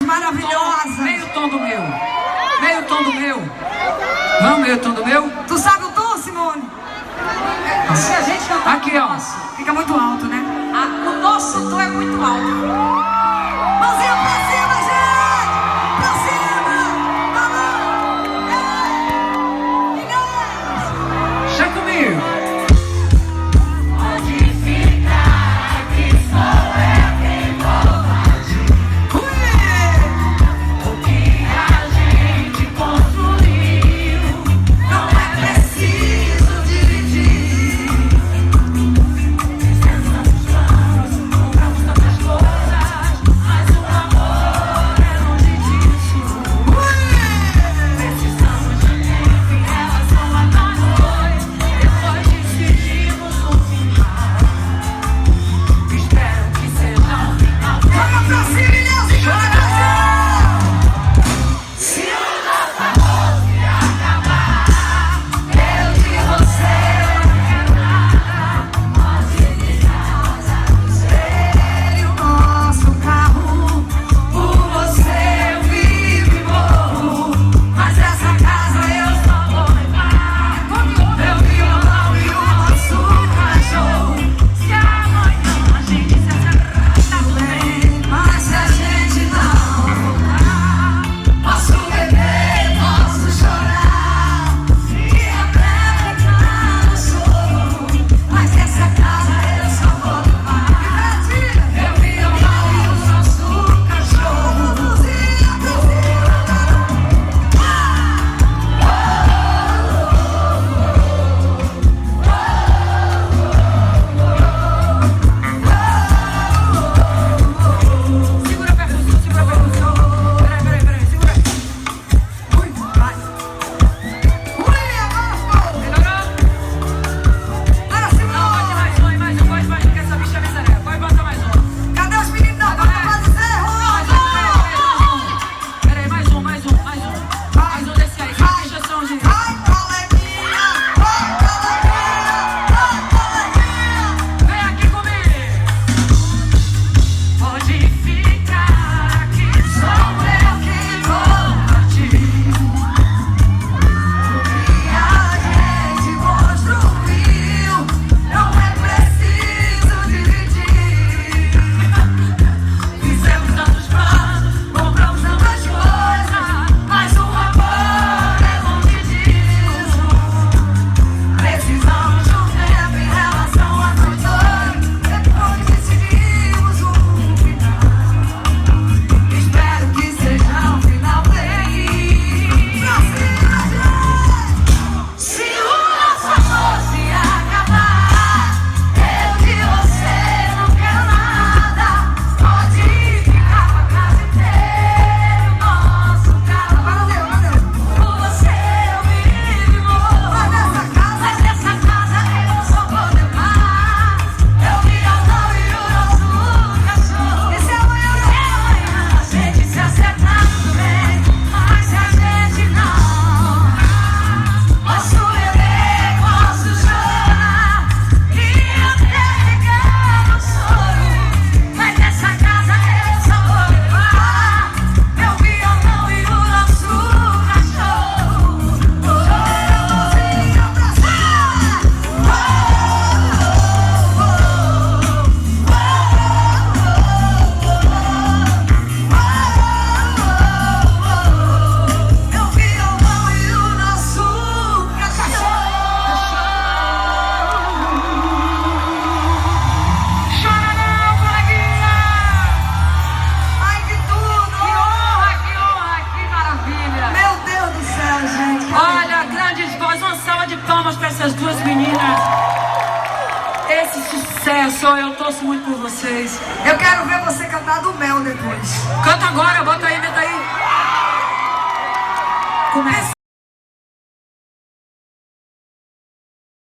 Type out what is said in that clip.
Maravilhosa. Meio tom do meu. Meio tom do meu. Vamos, meio tom do meu? Tu sabe o tom, Simone? Se a gente cantar aqui, ó. Fica muito alto, né? O nosso tom é muito alto. Mãozinha pra cima, gente! Pra cima! Vamos! Chega comigo. Pode ficar que sou eu quem vou agir. O que a gente construiu não é preciso dividir. Fizemos planos, compramos tantas coisas, mas o amor é longe disso. Precisamos de tempo em relação a nós dois. Depois decidimos o final. Espero que seja um final feliz. Joga pra cima, Ilhéus, chora! Se o nosso amor se acabar, eu de você não quero nada. Pode ligar as E o nosso carro. por você eu vivo e morro, mas essa casa eu só vou levar meu violão e o nosso cachorro. Se amanhã a gente se acertar, tá tudo bem, mas se a gente não voltar, posso beber, posso chorar e até ficar no choro, mas essa casa eu só vou levar meu violão e o nosso cachorro. Segura a percussão, segura a percussão. Peraí, segura. Ui, vai. Ui, agora ficou. Melhorou? Para, Não, Simone. pode mais um, mais um, pode mais um, que essa bicha é miserável. Pode botar mais um. Cadê os meninos da banda pra dizer, Peraí, mais um. Mais um desse aí, que as bichas são de... Vai, coleguinha! Vai, coleguinha! Vai, coleguinha! Vem aqui comigo. Pode ficar aqui, sou eu quem vou partir. O que a gente construiu não é preciso dividir. Fizemos tantos planos, compramos tantas coisas, mas o amor é longe disso. Precisamos de um tempo em relação a nós dois. Depois decidimos um final. Espero que seja um final feliz. Pra cima, gente! Se o nosso amor se acabar, eu de você não quero nada. Pode ficar com a casa inteira, o nosso carro. Valeu. Por você eu vivo e morro, Vai nessa casa. mas nessa casa eu só vou levar meu violão e o nosso cachorro. E se amanhã Se amanhã a gente se acertar, tudo bem, mas se a gente não, posso beber, posso chorar e até ficar no choro, mas nessa casa eu só vou levar meu violão e o nosso cachorro. Mãozinha pra Meu violão e o nosso cachorro. Chora não, coleguinha! Ai, que tudo! Que maravilha. Meu Deus do céu, gente! Olha, grandes vozes, uma salva de palmas para essas duas meninas. Esse sucesso, eu torço muito por vocês. Eu quero ver você cantar do Mel depois. Canta agora, bota aí, inventa aí. Começa.